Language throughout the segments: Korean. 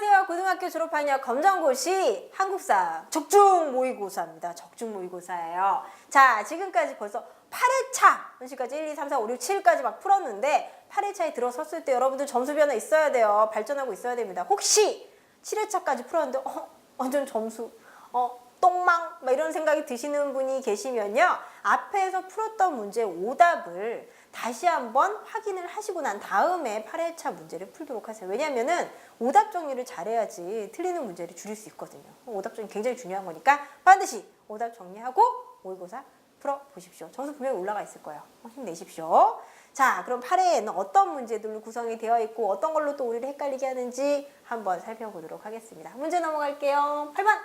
안녕하세요. 고등학교 졸업하냐 검정고시 한국사 적중 모의고사입니다. 적중 모의고사예요. 자, 지금까지 벌써 8회차 현실까지 1, 2, 3, 4, 5, 6, 7까지 막 풀었는데 8회차에 들어섰을 때 여러분들 점수 변화 있어야 돼요. 발전하고 있어야 됩니다. 혹시 7회차까지 풀었는데 완전 점수 똥망 막 이런 생각이 드시는 분이 계시면요. 앞에서 풀었던 문제 오답을 다시 한번 확인을 하시고 난 다음에 8회차 문제를 풀도록 하세요. 왜냐하면은 오답 정리를 잘해야지 틀리는 문제를 줄일 수 있거든요. 오답 정리 굉장히 중요한 거니까 반드시 오답 정리하고 모의고사 풀어보십시오. 점수 분명히 올라가 있을 거예요. 힘내십시오. 자, 그럼 8회에는 어떤 문제들로 구성이 되어 있고 어떤 걸로 또 우리를 헷갈리게 하는지 한번 살펴보도록 하겠습니다. 문제 넘어갈게요. 8번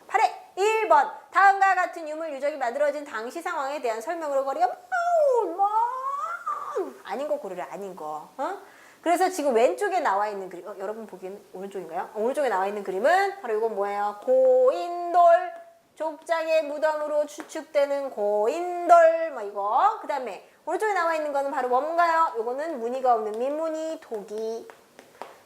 8회 1번 다음과 같은 유물 유적이 만들어진 당시 상황에 대한 설명으로 거리가 아닌 거 고르래. 아닌 거. 그래서 지금 왼쪽에 나와 있는 그림, 여러분 보기에는 오른쪽인가요? 오른쪽에 나와 있는 그림은 바로 이건 뭐예요? 고인돌, 족장의 무덤으로 추측되는 고인돌, 뭐 이거. 그 다음에 오른쪽에 나와 있는 거는 바로 뭔가요? 요거는 무늬가 없는 민무늬 토기.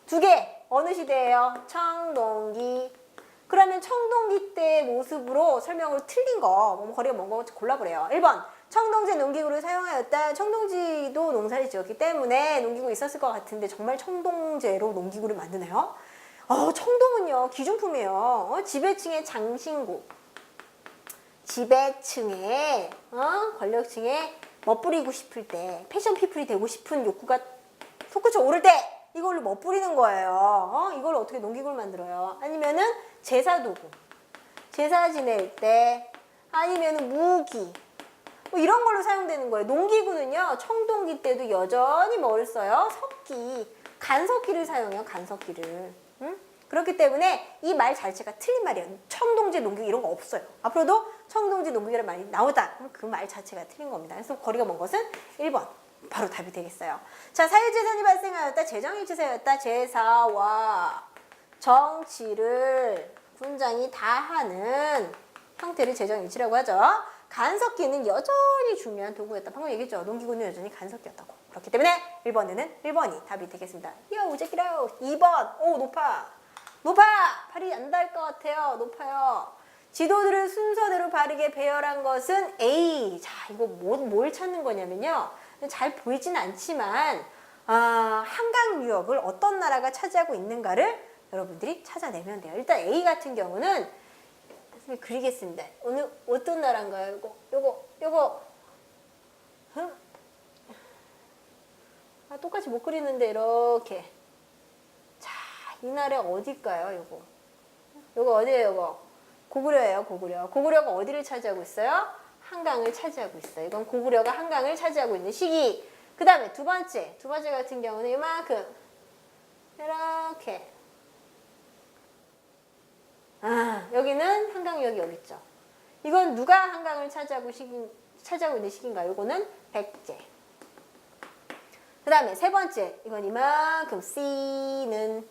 두 개, 어느 시대예요? 청동기. 그러면 청동기 때의 모습으로 설명으로 틀린 거, 거리가 먼 거 골라보래요. 1번. 청동제 농기구를 사용하였다. 청동지도 농사를 지었기 때문에 농기구 있었을 것 같은데 정말 청동제로 농기구를 만드나요? 청동은요 기중품이에요. 지배층의 장신구, 지배층의 권력층에 멋부리고 싶을 때, 패션 피플이 되고 싶은 욕구가 솟구쳐 오를 때 이걸로 멋부리는 거예요. 이걸 어떻게 농기구를 만들어요? 아니면은 제사도구, 제사 지낼 때, 아니면은 무기, 뭐 이런 걸로 사용되는 거예요. 농기구는요, 청동기 때도 여전히 뭘 써요? 석기, 간석기를 사용해요. 간석기를. 그렇기 때문에 이 말 자체가 틀린 말이에요. 청동제 농기구 이런 거 없어요. 앞으로도 청동제 농기구라는 말이 나오다. 그럼 그 말 자체가 틀린 겁니다. 그래서 거리가 먼 것은 1번. 바로 답이 되겠어요. 자, 사유재산이 발생하였다. 재정일치사였다. 제사와 정치를 군장이 다 하는 형태를 재정일치라고 하죠. 간석기는 여전히 중요한 도구였다. 방금 얘기했죠. 농기구는 여전히 간석기였다고. 그렇기 때문에 1번에는 1번이 답이 되겠습니다. 우제끼라우 2번. 오, 높아. 높아! 팔이 안 닿을 것 같아요. 높아요. 지도들을 순서대로 바르게 배열한 것은 A. 자, 이거 뭘 찾는 거냐면요. 잘 보이진 않지만 한강 유역을 어떤 나라가 차지하고 있는가를 여러분들이 찾아내면 돼요. 일단 A 같은 경우는 그리겠습니다. 오늘 어떤 나라인가요? 요거. 똑같이 못 그리는데 이렇게. 자, 이 나라 어딜까요? 요거 어디예요? 요거 고구려예요. 고구려. 고구려가 어디를 차지하고 있어요? 한강을 차지하고 있어요. 이건 고구려가 한강을 차지하고 있는 시기. 그 다음에 두 번째 같은 경우는 이만큼 이렇게. 여기는 한강유역이 여기 있죠. 이건 누가 한강을 차지하고 있는 시기인가요? 이거는 백제. 그 다음에 세 번째, 이건 이만큼 C는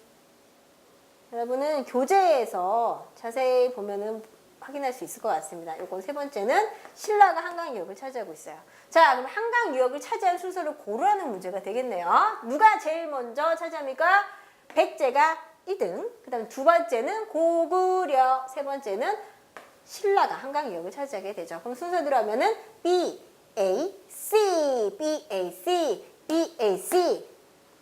여러분은 교재에서 자세히 보면은 확인할 수 있을 것 같습니다. 이건 세 번째는 신라가 한강유역을 차지하고 있어요. 자, 그럼 한강유역을 차지한 순서를 고르라는 문제가 되겠네요. 누가 제일 먼저 차지합니까? 백제가 2등, 그 다음에 두 번째는 고구려, 세 번째는 신라가 한강유역을 차지하게 되죠. 그럼 순서대로 하면은 B, A, C, B, A, C, B, A, C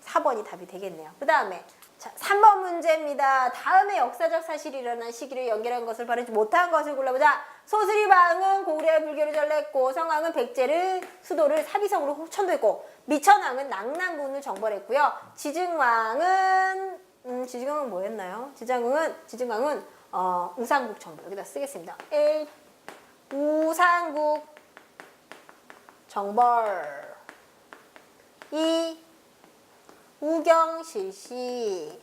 4번이 답이 되겠네요. 그 다음에 자, 3번 문제입니다. 다음에 역사적 사실이 일어난 시기를 연결한 것을 바르지 못한 것을 골라보자. 소수리왕은 고구려의 불교를 전래했고, 성왕은 백제를 수도를 사비성으로 천도했고, 미천왕은 낙랑군을 정벌했고요. 지증왕은 뭐였나요? 지증왕은 우상국 정벌. 여기다 쓰겠습니다. 1. 우상국 정벌. 2. 우경실시.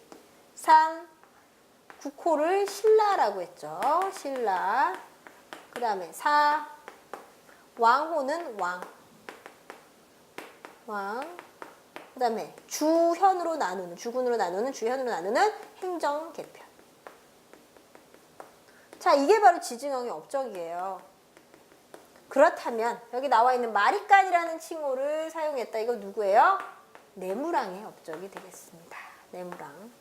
3. 국호를 신라라고 했죠. 신라. 그 다음에 4. 왕호는 왕. 그 다음에 주군으로 나누는 행정개편. 자, 이게 바로 지증왕의 업적이에요. 그렇다면 여기 나와 있는 마리깐이라는 칭호를 사용했다. 이거 누구예요? 내무랑의 업적이 되겠습니다. 내무랑.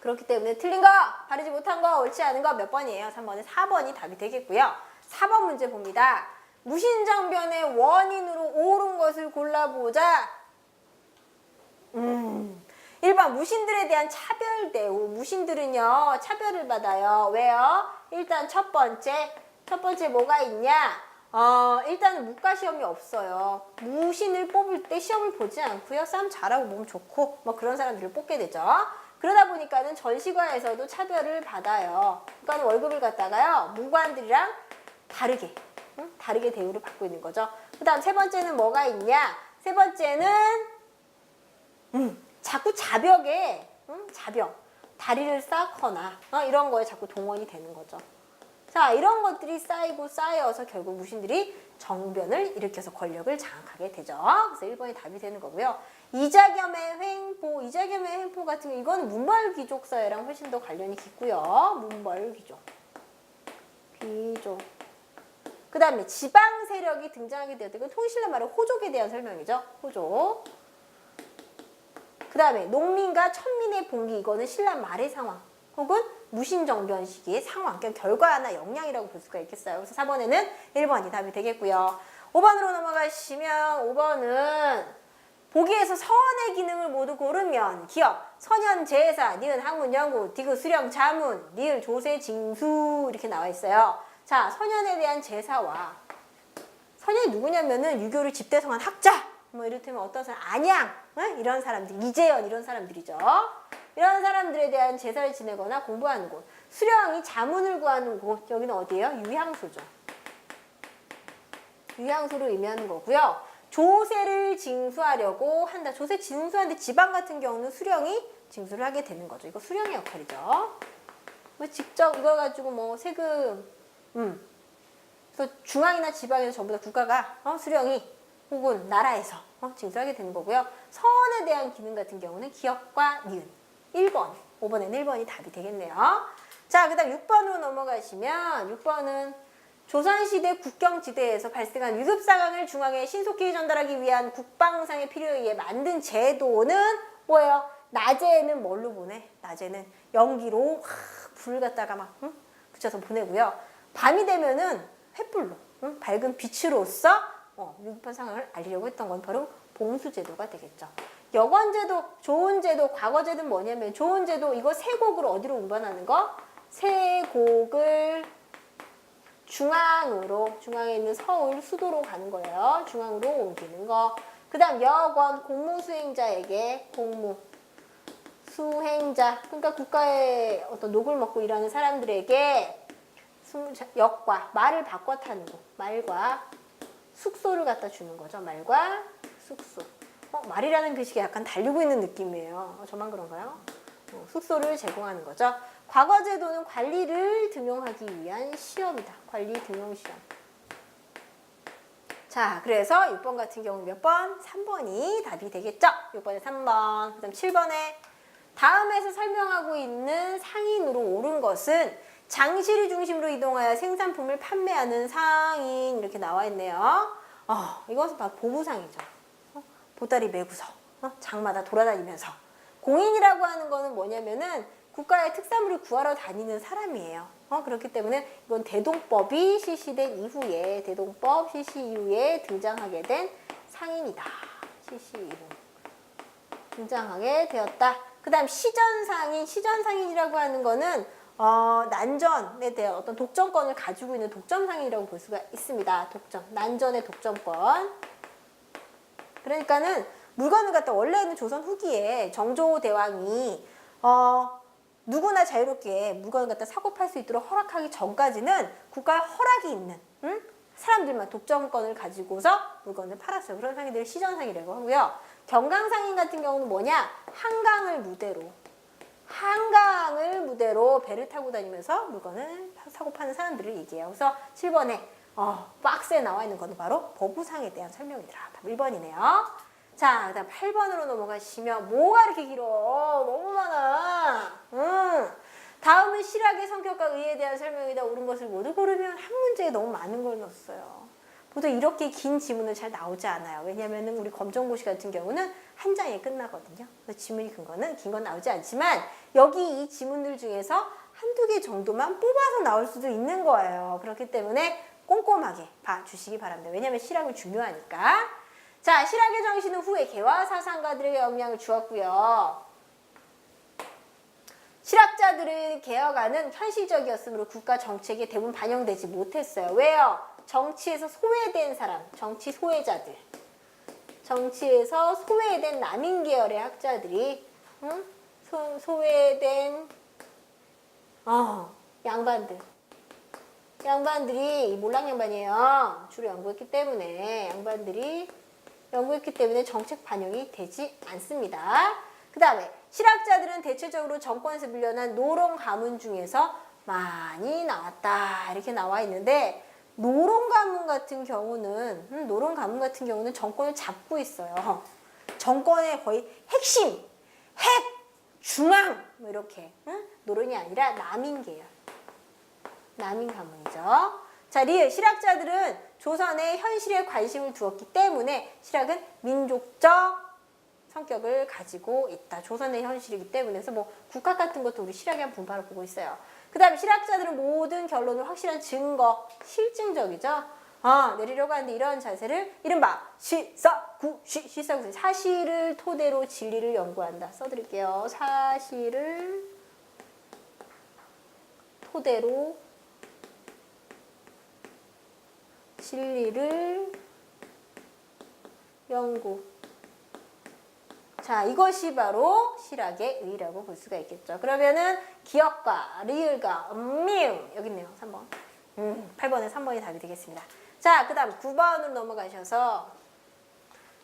그렇기 때문에 틀린 거, 바르지 못한 거, 옳지 않은 거 몇 번이에요? 3번에 4번이 답이 되겠고요. 4번 문제 봅니다. 무신정변의 원인으로 옳은 것을 골라보자. 1번 무신들에 대한 차별 대우. 무신들은요 차별을 받아요. 왜요? 일단 첫 번째 뭐가 있냐? 일단은 문과 시험이 없어요. 무신을 뽑을 때 시험을 보지 않고요. 싸움 잘하고 몸 좋고 뭐 그런 사람들을 뽑게 되죠. 그러다 보니까는 전시과에서도 차별을 받아요. 그러니까 월급을 갖다가요 무관들이랑 다르게 대우를 받고 있는 거죠. 그 다음 세 번째는 뭐가 있냐? 세 번째는 자꾸 자벽에 다리를 쌓거나 이런 거에 자꾸 동원이 되는 거죠. 자, 이런 것들이 쌓여서 결국 무신들이 정변을 일으켜서 권력을 장악하게 되죠. 그래서 1번이 답이 되는 거고요. 이자겸의 횡포 같은 거 이거는 문벌귀족 사회랑 훨씬 더 관련이 깊고요. 문벌귀족. 그 다음에 지방 세력이 등장하게 되었다. 이건 통일신라 말의 호족에 대한 설명이죠. 호족. 그 다음에 농민과 천민의 봉기, 이거는 신라 말의 상황 혹은 무신정변 시기의 상황, 그러니까 결과나 역량이라고 볼 수가 있겠어요. 그래서 4번에는 1번이 답이 되겠고요. 5번으로 넘어가시면 5번은 보기에서 서원의 기능을 모두 고르면 기억, 선현, 제사, 니은, 학문, 연구, 디귿, 수령, 자문, 리을, 조세, 징수 이렇게 나와 있어요. 자, 선현에 대한 제사와 선현이 누구냐면은 유교를 집대성한 학자 뭐 이를테면 어떤 사람 안양 이런 사람들 이재현 이런 사람들이죠. 이런 사람들에 대한 제사를 지내거나 공부하는 곳. 수령이 자문을 구하는 곳. 여기는 어디예요? 유향소죠. 유향소를 의미하는 거고요. 조세를 징수하려고 한다. 조세 징수하는데 지방 같은 경우는 수령이 징수를 하게 되는 거죠. 이거 수령의 역할이죠. 뭐 직접 이걸 가지고 뭐 세금 그래서 중앙이나 지방에서 전부 다 국가가 수령이 혹은 나라에서 징수하게 되는 거고요. 서원에 대한 기능 같은 경우는 기억과 니은 1번, 5번에는 1번이 답이 되겠네요. 자, 그 다음 6번으로 넘어가시면 6번은 조선시대 국경지대에서 발생한 위급상황을 중앙에 신속히 전달하기 위한 국방상의 필요에 의해 만든 제도는 뭐예요? 낮에는 뭘로 보내? 낮에는 연기로 불을 갖다가 막 붙여서 보내고요. 밤이 되면은 횃불로 밝은 빛으로써 위급한 상황을 알리려고 했던 건 바로 봉수제도가 되겠죠. 여건제도, 좋은 제도, 과거제도는 뭐냐면 좋은 제도 이거 세곡을 어디로 운반하는 거? 세곡을 중앙에 있는 서울 수도로 가는 거예요. 중앙으로 옮기는 거. 그 다음 여건, 공무수행자에게 공무수행자 그러니까 국가의 어떤 녹을 먹고 일하는 사람들에게 역과 말을 바꿔 타는 거. 말과 숙소를 갖다 주는 거죠. 말과 숙소. 말이라는 글씨가 약간 달리고 있는 느낌이에요. 저만 그런가요? 숙소를 제공하는 거죠. 과거 제도는 관리를 등용하기 위한 시험이다. 관리 등용 시험. 자, 그래서 6번 같은 경우 몇 번? 3번이 답이 되겠죠? 6번에 3번. 그 다음 7번에 다음에서 설명하고 있는 상인으로 옳은 것은 장시를 중심으로 이동하여 생산품을 판매하는 상인 이렇게 나와 있네요. 이것은 바로 보부상이죠. 보따리 메고서 장마다 돌아다니면서 공인이라고 하는 거는 뭐냐면은 국가의 특산물을 구하러 다니는 사람이에요. 그렇기 때문에 이건 대동법이 실시된 이후에 대동법 실시 이후에 등장하게 된 상인이다. 실시 이후 등장하게 되었다. 그 다음 시전상인이라고 하는 거는 난전에 대한 어떤 독점권을 가지고 있는 독점상인이라고 볼 수가 있습니다. 난전의 독점권. 그러니까는 물건을 갖다 원래는 조선 후기에 정조대왕이 누구나 자유롭게 물건을 갖다 사고 팔 수 있도록 허락하기 전까지는 국가 허락이 있는 사람들만 독점권을 가지고서 물건을 팔았어요. 그런 상인들을 시전상이라고 하고요. 경강상인 같은 경우는 뭐냐? 한강을 무대로 배를 타고 다니면서 물건을 사고 파는 사람들을 얘기해요. 그래서 7번에 박스에 나와 있는 것은 바로 보부상에 대한 설명이더라. 답 1번이네요. 자, 그 다음 8번으로 넘어가시면 뭐가 이렇게 길어? 너무 많아. 다음은 실학의 성격과 의에 대한 설명이다. 옳은 것을 모두 고르면 한 문제에 너무 많은 걸 넣었어요. 보통 이렇게 긴 지문은 잘 나오지 않아요. 왜냐하면 우리 검정고시 같은 경우는 한 장에 끝나거든요. 그래서 지문이 긴 건 나오지 않지만 여기 이 지문들 중에서 한두 개 정도만 뽑아서 나올 수도 있는 거예요. 그렇기 때문에 꼼꼼하게 봐주시기 바랍니다. 왜냐하면 실학은 중요하니까. 자, 실학의 정신은 후에 개화 사상가들에게 영향을 주었고요. 실학자들의 개혁안은 현실적이었으므로 국가 정책에 대부분 반영되지 못했어요. 왜요? 정치에서 소외된 사람, 정치 소외자들, 정치에서 소외된 남인 계열의 학자들이 소외된 양반들이 몰락 양반이에요. 주로 연구했기 때문에 정책 반영이 되지 않습니다. 그 다음에 실학자들은 대체적으로 정권에서 밀려난 노론 가문 중에서 많이 나왔다 이렇게 나와 있는데 노론 가문 같은 경우는 정권을 잡고 있어요. 정권의 거의 핵심, 중앙 뭐 이렇게 노론이 아니라 남인 계열, 남인 가문이죠. 자, 실학자들은 조선의 현실에 관심을 두었기 때문에 실학은 민족적 성격을 가지고 있다. 조선의 현실이기 때문에. 그래서 뭐 국학 같은 것도 우리 실학의 한 분파로 보고 있어요. 그 다음에 실학자들은 모든 결론을 확실한 증거, 실증적이죠. 내리려고 하는데 이런 자세를 이른바 실사구시, 사실을 토대로 진리를 연구한다. 써드릴게요. 사실을 토대로 진리를 연구. 자, 이것이 바로 실학의 의의라고 볼 수가 있겠죠. 그러면은 기역과 리을과 미음 여기 있네요. 3번. 8번에 3번이 답이 되겠습니다. 자, 그 다음 9번으로 넘어가셔서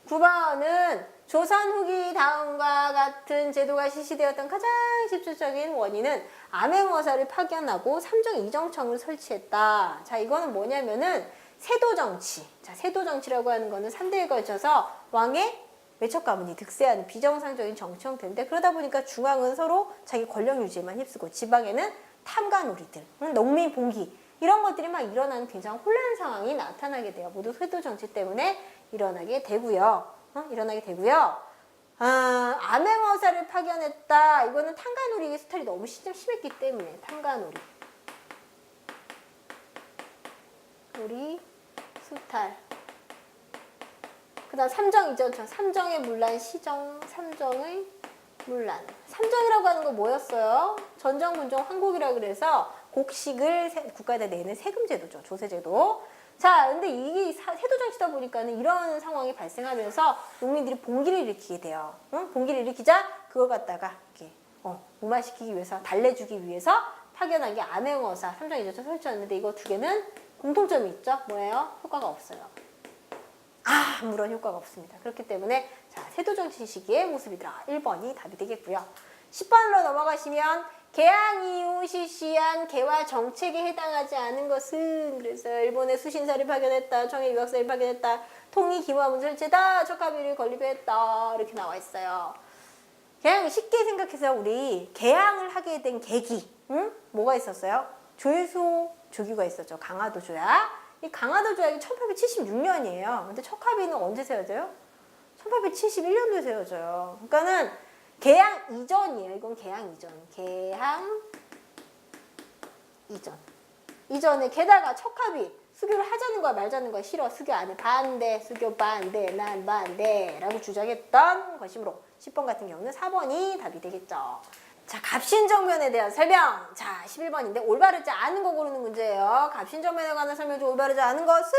9번은 조선 후기 다음과 같은 제도가 실시되었던 가장 집중적인 원인은 암행어사를 파견하고 삼정이정청을 설치했다. 자, 이거는 뭐냐면은 세도정치. 자, 세도정치라고 하는 거는 3대에 걸쳐서 왕의 외척 가문이 득세하는 비정상적인 정치 형태인데 그러다 보니까 중앙은 서로 자기 권력 유지에만 힘쓰고 지방에는 탐관오리들, 농민 봉기 이런 것들이 막 일어나는 굉장히 혼란 상황이 나타나게 돼요. 모두 세도 정치 때문에 일어나게 되고요. 암행어사를 파견했다. 이거는 탐관오리 스타일이 너무 심했기 때문에 탐관오리 수탈. 그 다음 삼정이정청, 삼정의 문란, 시정, 삼정의 문란. 삼정이라고 하는 건 뭐였어요? 전정, 군정, 황곡이라 그래서 곡식을 국가에다 내는 세금제도죠. 조세제도. 자, 근데 이게 세도정치다 보니까는 이런 상황이 발생하면서 농민들이 봉기를 일으키게 돼요. 봉기를 일으키자 그걸 갖다가 이렇게 무마시키기 위해서, 달래주기 위해서 파견한 게 암행어사, 삼정이정청 설치였는데 이거 두 개는 공통점이 있죠. 뭐예요? 효과가 없어요. 아무런 효과가 없습니다. 그렇기 때문에 자, 세도정치 시기의 모습이더라. 1번이 답이 되겠고요. 10번으로 넘어가시면 개항 이후 실시한 개화 정책에 해당하지 않은 것은 그래서 일본의 수신사를 파견했다. 청해 유학사를 파견했다. 통일 기무화문 설치다. 척합의를 건립했다. 이렇게 나와 있어요. 그냥 쉽게 생각해서 우리 개항을 하게 된 계기 뭐가 있었어요? 조회소 조규가 있었죠. 강화도 조약. 이 강화도 조약이 1876년이에요. 근데 척합의는 언제 세워져요? 1871년도에 세워져요. 그러니까는 개항 이전이에요. 이건 개항 이전. 개항 이전. 이전에 게다가 척합의 수교를 하자는 거야 말자는 거야 싫어. 수교 안 해. 반대. 수교 반대. 난 반대. 라고 주장했던 것이므로 10번 같은 경우는 4번이 답이 되겠죠. 자, 갑신정변에 대한 설명. 자, 11번인데 올바르지 않은 거 고르는 문제예요. 갑신정변에 관한 설명 중 올바르지 않은 것은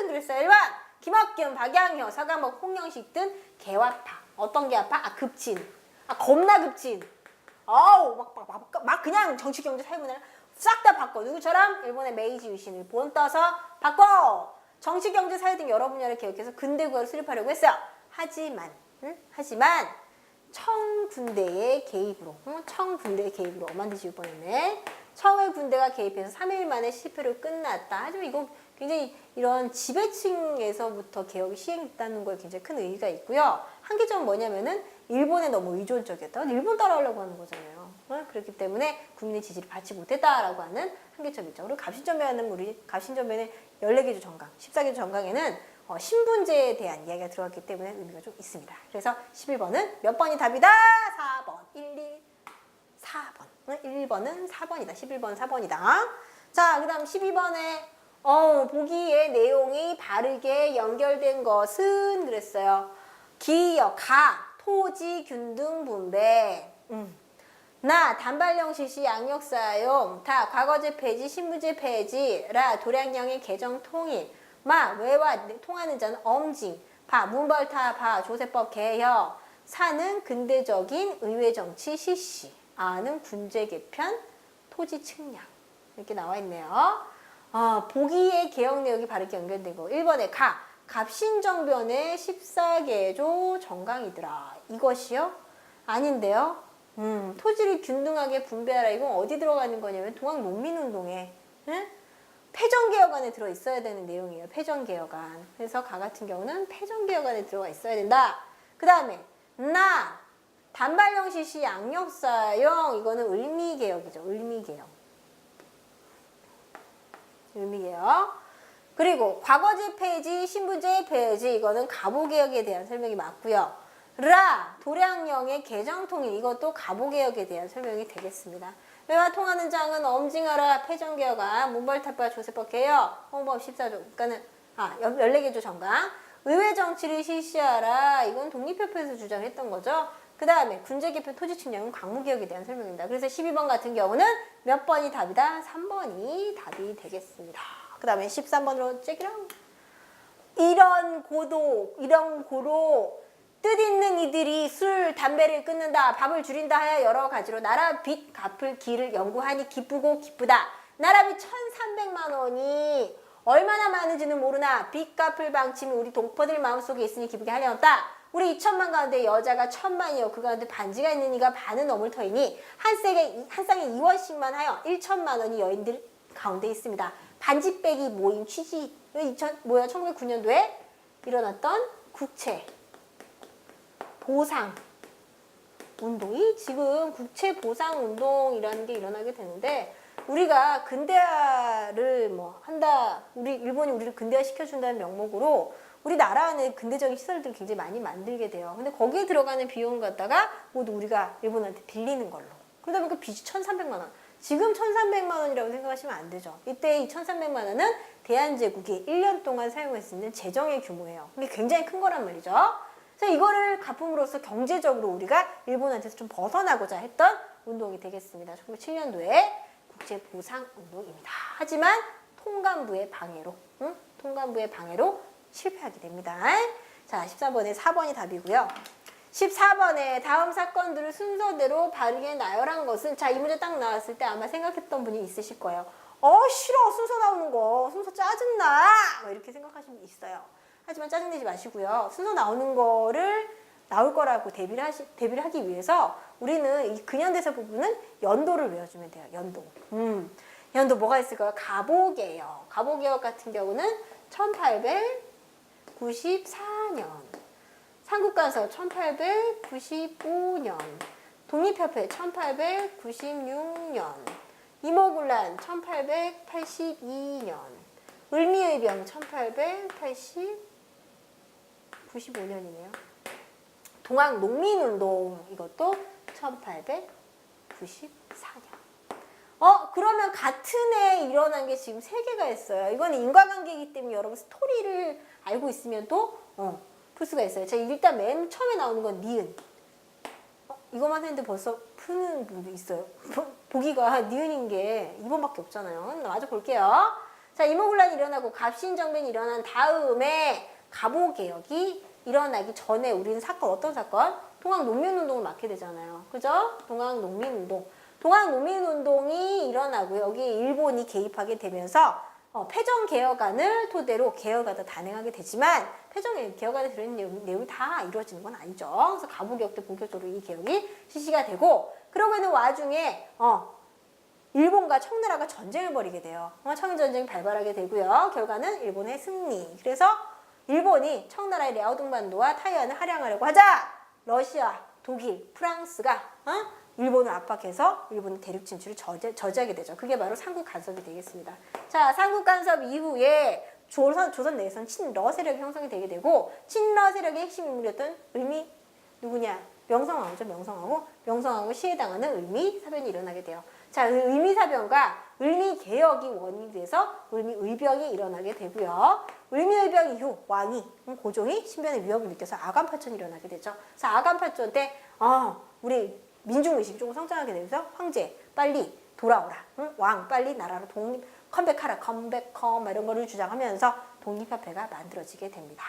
그랬어요. 1번 김학겸, 박양효, 서강목, 홍영식 등 개화파. 어떤 개화파? 급진. 겁나 급진. 막 그냥 정치, 경제, 사회문화를 싹 다 바꿔. 누구처럼? 일본의 메이지 유신을 본 떠서 바꿔. 정치, 경제, 사회 등 여러 분야를 개혁해서 근대국가를 수립하려고 했어요. 하지만 청군대의 개입으로 엄한듯이 6번이네. 청의 군대가 개입해서 3일 만에 실패로 끝났다. 하지만 이거 굉장히 이런 지배층에서부터 개혁이 시행됐다는 거에 굉장히 큰 의의가 있고요. 한계점은 뭐냐면은 일본에 너무 의존적이었다. 일본 따라하려고 하는 거잖아요. 그렇기 때문에 국민의 지지를 받지 못했다라고 하는 한계점이 있죠. 그리고 갑신전변의 14개조 정강, 14개조 정강에는 신분제에 대한 이야기가 들어갔기 때문에 의미가 좀 있습니다. 그래서 11번은 몇 번이 답이다? 4번. 4번. 1번은 4번이다. 11번 4번이다. 자, 그 다음 12번에 보기의 내용이 바르게 연결된 것은 그랬어요. 기역, 토지, 균등 분배. 단발령 실시, 양력 사용, 과거제 폐지, 신분제 폐지, 도량령의 개정 통일, 외와 통하는 자는 엄징, 문벌타, 조세법 개혁, 사는 근대적인 의회 정치 실시, 는 군제 개편, 토지 측량. 이렇게 나와 있네요. 보기의 개혁 내용이 바르게 연결되고 1번에 갑신정변의 14개조 정강이더라. 이것이요? 아닌데요. 토지를 균등하게 분배하라. 이건 어디 들어가는 거냐면 동학농민운동에 패전개혁안에 들어있어야 되는 내용이에요. 패전개혁안. 그래서 같은 경우는 패전개혁안에 들어가 있어야 된다. 그 다음에 단발령 실시 양력사용. 이거는 을미개혁이죠. 을미개혁. 그리고 과거제 폐지, 신분제 폐지. 이거는 갑오개혁에 대한 설명이 맞고요. 도량령의 개정통일. 이것도 갑오개혁에 대한 설명이 되겠습니다. 외와 통하는 장은 엄징하라, 패전개혁안, 문벌탑과 조세법 개혁, 헌법 14조. 그러니까는 14개조 정강. 의회 정치를 실시하라. 이건 독립협회에서 주장했던 거죠. 그 다음에 군제개편 토지 측량은 광무개혁에 대한 설명입니다. 그래서 12번 같은 경우는 몇 번이 답이다? 3번이 답이 되겠습니다. 그 다음에 13번으로 째기랑 이런 고로 뜻 있는 이들이 술, 담배를 끊는다, 밥을 줄인다 하여 여러 가지로 나라 빚 갚을 길을 연구하니 기쁘고 기쁘다. 나라 빚 1,300만 원이 얼마나 많은지는 모르나 빚 갚을 방침이 우리 동포들 마음속에 있으니 기쁘게 하려었다. 우리 2천만 가운데 여자가 1,000만이요. 그 가운데 반지가 있는 이가 반은 넘을 터이니 한 쌍에 2원씩만 하여 1천만 원이 여인들 가운데 있습니다. 반지 빼기 모임 취지 1909년도에 일어났던 국채 보상 운동이 지금 국채 보상 운동이라는 게 일어나게 되는데 우리가 근대화를 일본이 우리를 근대화 시켜준다는 명목으로 우리나라 안에 근대적인 시설들을 굉장히 많이 만들게 돼요. 근데 거기에 들어가는 비용 갖다가 모두 우리가 일본한테 빌리는 걸로. 그러다 보니까 빚이 1,300만 원. 지금 1,300만 원이라고 생각하시면 안 되죠. 이때 이 1,300만 원은 대한제국이 1년 동안 사용할 수 있는 재정의 규모예요. 이게 굉장히 큰 거란 말이죠. 그래서 이거를 갚음으로써 경제적으로 우리가 일본한테서 좀 벗어나고자 했던 운동이 되겠습니다. 1907년도에 국제보상운동입니다. 하지만 통감부의 방해로 실패하게 됩니다. 자, 13번에 4번이 답이고요. 14번에 다음 사건들을 순서대로 바르게 나열한 것은 이 문제 딱 나왔을 때 아마 생각했던 분이 있으실 거예요. 싫어. 순서 나오는 거. 순서 짜증나. 이렇게 생각하시는 분 있어요. 하지만 짜증내지 마시고요. 순서 나오는 거를 나올 거라고 대비를 하기 위해서 우리는 이 근현대사 부분은 연도를 외워주면 돼요. 연도 뭐가 있을까요? 갑오개혁. 갑오개혁 같은 경우는 1894년. 삼국간서 1895년. 독립협회 1896년. 이모군란 1882년. 을미의병 1895년이네요. 동학농민운동 이것도 1894년. 그러면 같은 해에 일어난 게 지금 3개가 있어요. 이거는 인과관계이기 때문에 여러분 스토리를 알고 있으면 또 풀 수가 있어요. 자, 일단 맨 처음에 나오는 건 니은. 이것만 했는데 벌써 푸는 분도 있어요. 보기가 니은인 게 2번밖에 없잖아요. 마저 볼게요. 자, 이모군란이 일어나고 갑신정변이 일어난 다음에 갑오개혁이 일어나기 전에 우리는 어떤 사건? 동학농민운동을 맡게 되잖아요. 그죠? 동학농민운동이 일어나고 여기 일본이 개입하게 되면서 패전개혁안을 토대로 개혁안을 단행하게 되지만 패전개혁안에 들어있는 내용이 다 이루어지는 건 아니죠. 그래서 갑오개혁 때 본격적으로 이 개혁이 실시가 되고 그러고 있는 와중에 일본과 청나라가 전쟁을 벌이게 돼요. 청일전쟁이 발발하게 되고요. 결과는 일본의 승리. 그래서 일본이 청나라의 랴오둥반도와 타이완을 할양하려고 하자 러시아, 독일, 프랑스가 일본을 압박해서 일본의 대륙 진출을 저지하게 되죠. 그게 바로 삼국 간섭이 되겠습니다. 자, 삼국 간섭 이후에 조선 내에서는 친러 세력이 형성이 되게 되고 친러 세력의 핵심 인물이었던 을미 누구냐? 명성황후죠. 명성황후 시해당하는 을미사변이 일어나게 돼요. 자, 을미사변과 을미개혁이 원인이 돼서 을미의병이 일어나게 되고요. 을미의병 이후 왕이 고종이 신변의 위협을 느껴서 아간파전이 일어나게 되죠. 그래서 아간파전 때 우리 민중의식이 조금 성장하게 되면서 황제 빨리 돌아오라. 왕 빨리 나라로 컴백하라. 컴백컴 이런 거를 주장하면서 독립협회가 만들어지게 됩니다.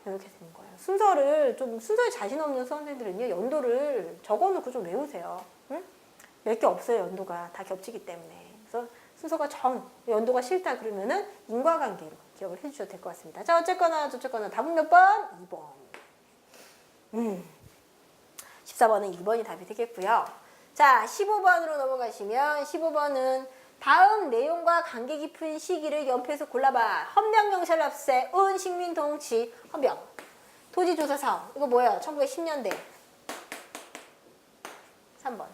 이렇게 되는 거예요. 순서에 자신 없는 수험생들은요, 연도를 적어놓고 좀 외우세요. 응? 몇 개 없어요, 연도가. 다 겹치기 때문에. 그래서 순서가 연도가 싫다 그러면은 인과관계로 기억을 해주셔도 될 것 같습니다. 자, 어쨌거나 답은 몇 번? 2번. 14번은 2번이 답이 되겠고요. 자, 15번으로 넘어가시면 15번은 다음 내용과 관계 깊은 시기를 연표해서 골라봐. 헌병경찰 납세, 식민통치, 헌병. 토지조사 사업. 이거 뭐예요? 1910년대. 3번.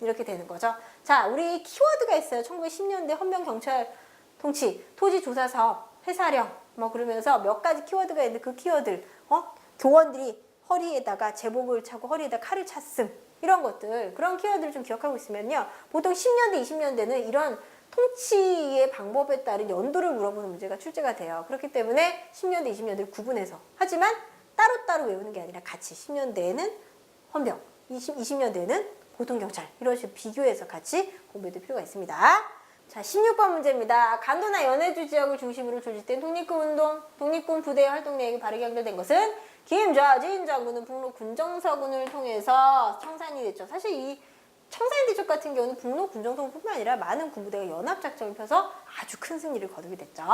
이렇게 되는 거죠. 자, 우리 키워드가 있어요. 1910년대 헌병경찰 통치, 토지조사 사업, 회사령. 그러면서 몇 가지 키워드가 있는데 그 키워드, 교원들이 허리에다가 제복을 차고 허리에다 칼을 찼음. 이런 것들, 그런 키워드를 좀 기억하고 있으면요. 보통 10년대, 20년대는 이런 통치의 방법에 따른 연도를 물어보는 문제가 출제가 돼요. 그렇기 때문에 10년대, 20년대를 구분해서. 하지만 따로따로 외우는 게 아니라 같이 10년대에는 헌병, 20년대에는 보통경찰 이런 식으로 비교해서 같이 공부해둘 필요가 있습니다. 자, 16번 문제입니다. 간도나 연해주 지역을 중심으로 조직된 독립군 부대의 활동 내역이 바르게 연결된 것은 김좌진 장군은 북로 군정서군을 통해서 청산이 됐죠. 사실 이 청산 대첩 같은 경우는 북로 군정서군뿐만 아니라 많은 군부대가 연합작전을 펴서 아주 큰 승리를 거두게 됐죠.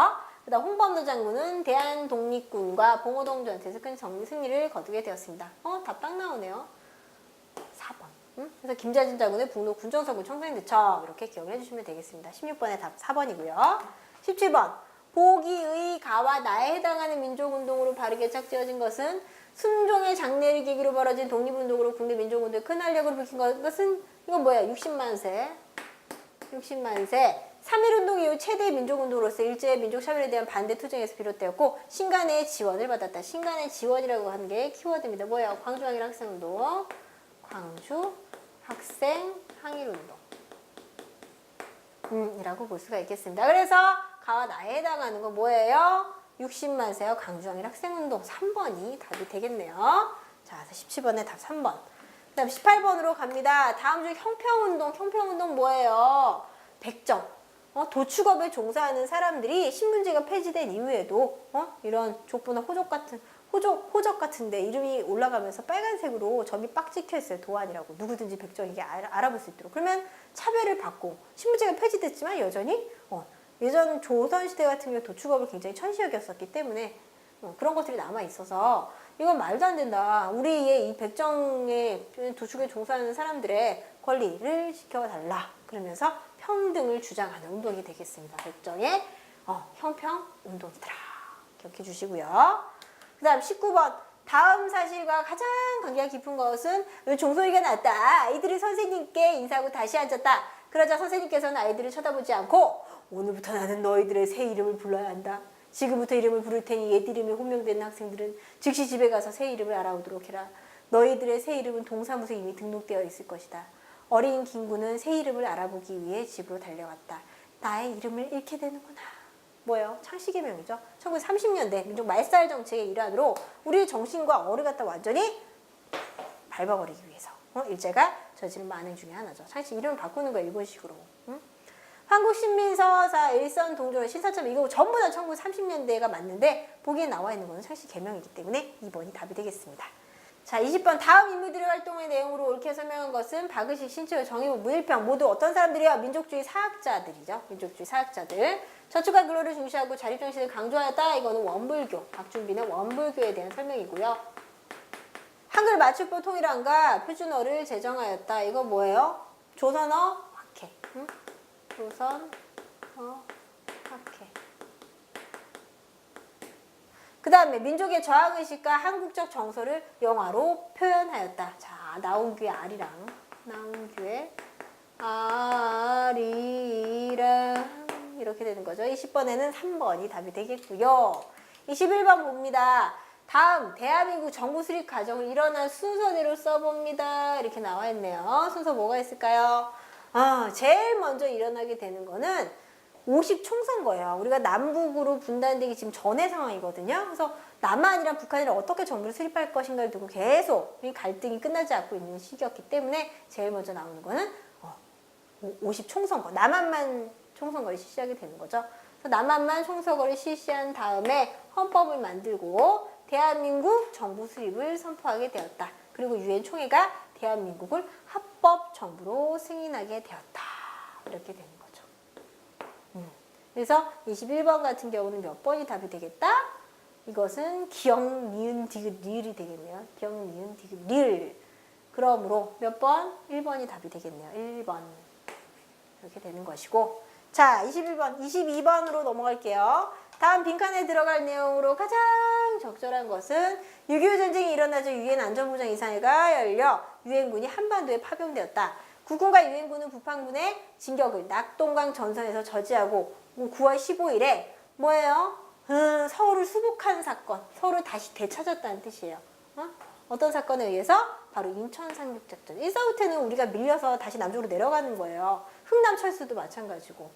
그다음 홍범도 장군은 대한독립군과 봉오동 전투에서 큰 승리를 거두게 되었습니다. 답 딱 나오네요. 4번. 그래서 김좌진 장군의 북로 군정서군 청산 대첩 이렇게 기억을 해주시면 되겠습니다. 16번의 답 4번이고요. 17번. 보기의 가와 나에 해당하는 민족운동으로 바르게 짝지어진 것은 순종의 장례를 계기로 벌어진 독립운동으로 국내 민족운동에 큰 활력을 불킨 것은 이건 뭐야? 60만세. 3.1운동 이후 최대 민족운동으로서 일제의 민족차별에 대한 반대 투쟁에서 비롯되었고 신간의 지원을 받았다. 신간의 지원이라고 하는 게 키워드입니다. 뭐예요? 광주항일 학생운동. 광주 학생 항일운동. 이라고 볼 수가 있겠습니다. 그래서 가와 나에 해당하는 건 뭐예요? 60만세와 강주항일 학생운동 3번이 답이 되겠네요. 자, 17번의 답 3번. 그 다음 18번으로 갑니다. 다음 중 형평운동 뭐예요? 백정. 도축업에 종사하는 사람들이 신분제가 폐지된 이후에도 이런 족보나 호적 같은데 이름이 올라가면서 빨간색으로 점이 빡 찍혀 있어요. 도안이라고. 누구든지 백정에게 알아볼 수 있도록. 그러면 차별을 받고 신분제가 폐지됐지만 여전히 예전 조선시대 같은 경우 도축업을 굉장히 천시여겼었기 때문에 그런 것들이 남아있어서 이건 말도 안 된다. 우리의 이 백정의 도축에 종사하는 사람들의 권리를 지켜달라. 그러면서 평등을 주장하는 운동이 되겠습니다. 백정의 형평운동이더라. 기억해 주시고요. 그 다음 19번. 다음 사실과 가장 관계가 깊은 것은 종소리가 났다. 아이들이 선생님께 인사하고 다시 앉았다. 그러자 선생님께서는 아이들을 쳐다보지 않고 오늘부터 나는 너희들의 새 이름을 불러야 한다. 지금부터 이름을 부를 테니 옛 이름에 호명되는 학생들은 즉시 집에 가서 새 이름을 알아오도록 해라. 너희들의 새 이름은 동사무소에 이미 등록되어 있을 것이다. 어린 김구는 새 이름을 알아보기 위해 집으로 달려갔다. 나의 이름을 잃게 되는구나. 뭐예요? 창씨의 명이죠. 1930년대 민족 말살 정책의 일환으로 우리의 정신과 어를 갖다 완전히 밟아버리기 위해서 일제가 저지른 만행 중에 하나죠. 창씨 이름을 바꾸는 거예요. 일본식으로. 한국신민서사 일선 동조의 신사점 이거 전부 다 1930년대가 맞는데 보기에 나와 있는 거는 창씨 개명이기 때문에 2번이 답이 되겠습니다. 자, 20번. 다음 인물들의 활동의 내용으로 옳게 설명한 것은 박의식, 신채호, 정의무, 문일평 모두 어떤 사람들이요? 민족주의 사학자들이죠. 민족주의 사학자들. 저축과 근로를 중시하고 자립정신을 강조하였다. 이거는 원불교. 박준빈의 원불교에 대한 설명이고요. 한글 맞춤법 통일안과 표준어를 제정하였다. 이거 뭐예요? 조선어 학회. 조선어 학회. 그 다음에 민족의 저항의식과 한국적 정서를 영화로 표현하였다. 자, 나온 귀에 R이랑 나온 귀에 R이랑 이렇게 되는 거죠. 20번에는 3번이 답이 되겠고요. 21번 봅니다. 다음 대한민국 정부 수립 과정을 일어난 순서대로 써봅니다. 이렇게 나와 있네요. 순서 뭐가 있을까요? 제일 먼저 일어나게 되는 거는 50 총선거예요. 우리가 남북으로 분단되기 지금 전의 상황이거든요. 그래서 남한이랑 북한이랑 어떻게 정부를 수립할 것인가를 두고 계속 갈등이 끝나지 않고 있는 시기였기 때문에 제일 먼저 나오는 거는 50 총선거. 남한만 총선거를 실시하게 되는 거죠. 그래서 남한만 총선거를 실시한 다음에 헌법을 만들고 대한민국 정부 수립을 선포하게 되었다. 그리고 유엔 총회가 대한민국을 합법 정부로 승인하게 되었다. 이렇게 되는 거죠. 그래서 21번 같은 경우는 몇 번이 답이 되겠다? 이것은 기역, 니은, 디귿, 리을이 되겠네요. 기역, 니은, 디귿, 리을. 그러므로 몇 번? 1번이 답이 되겠네요. 1번. 이렇게 되는 것이고. 자, 21번, 22번으로 넘어갈게요. 다음 빈칸에 들어갈 내용으로 가장 적절한 것은 6.25 전쟁이 일어나자 유엔 안전보장 이사회가 열려 유엔군이 한반도에 파병되었다. 국군과 유엔군은 북한군의 진격을 낙동강 전선에서 저지하고 9월 15일에 뭐예요? 서울을 수복한 사건, 서울을 다시 되찾았다는 뜻이에요. 어떤 사건에 의해서? 바로 인천 상륙작전. 이 사우태는 우리가 밀려서 다시 남쪽으로 내려가는 거예요. 흥남 철수도 마찬가지고.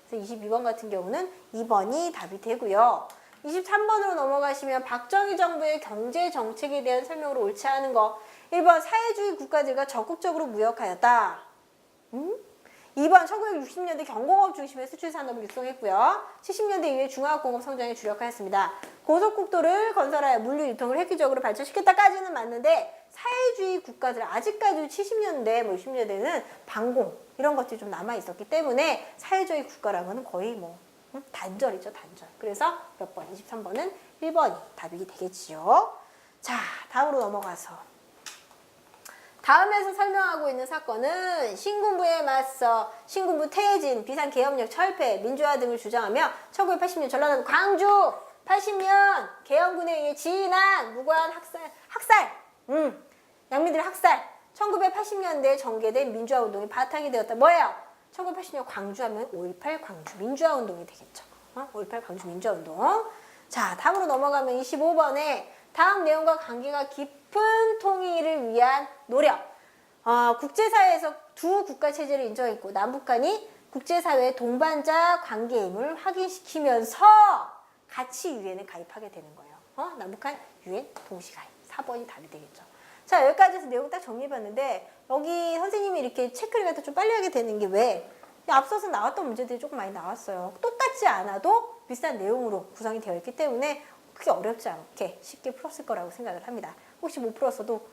그래서 22번 같은 경우는 2번이 답이 되고요. 23번으로 넘어가시면 박정희 정부의 경제 정책에 대한 설명으로 옳지 않은 거. 1번 사회주의 국가들과 적극적으로 무역하였다. 2번 1960년대 경공업 중심의 수출 산업을 육성했고요. 70년대 이후에 중화공업 성장에 주력하였습니다. 고속국도를 건설하여 물류 유통을 획기적으로 발전시켰다까지는 맞는데 사회주의 국가들 아직까지 70년대, 60년대는 방공 이런 것들이 좀 남아 있었기 때문에 사회주의 국가라고는 거의 단절이죠, 단절. 그래서 몇 번? 23번은 1번이 답이 되겠지요. 자, 다음으로 넘어가서 다음에서 설명하고 있는 사건은 신군부에 맞서 신군부 퇴진, 비상계엄력 철폐, 민주화 등을 주장하며 1980년 전라도 광주 80년 계엄군에 의해 진한 무고한 학살, 양민들 학살 1980년대에 전개된 민주화 운동이 바탕이 되었다. 뭐예요? 1980년 광주하면 5.18 광주 민주화 운동이 되겠죠. 5.18 광주 민주화 운동. 자, 다음으로 넘어가면 25번에 다음 내용과 관계가 깊은 통일을 위한 노력. 국제사회에서 두 국가체제를 인정했고 남북한이 국제사회의 동반자 관계임을 확인시키면서 같이 유엔에 가입하게 되는 거예요. 남북한 유엔 동시가입. 4번이 답이 되겠죠. 자, 여기까지 해서 내용 딱 정리해봤는데 여기 선생님이 이렇게 체크를 갖다 좀 빨리 하게 되는 게 왜? 앞서서 나왔던 문제들이 조금 많이 나왔어요. 똑같지 않아도 비슷한 내용으로 구성이 되어 있기 때문에 크게 어렵지 않게 쉽게 풀었을 거라고 생각을 합니다. 혹시 못 풀었어도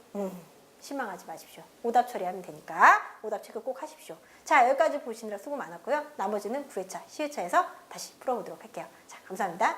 실망하지 마십시오. 오답 처리하면 되니까 오답 체크 꼭 하십시오. 자, 여기까지 보시느라 수고 많았고요. 나머지는 9회차, 10회차에서 다시 풀어보도록 할게요. 자, 감사합니다.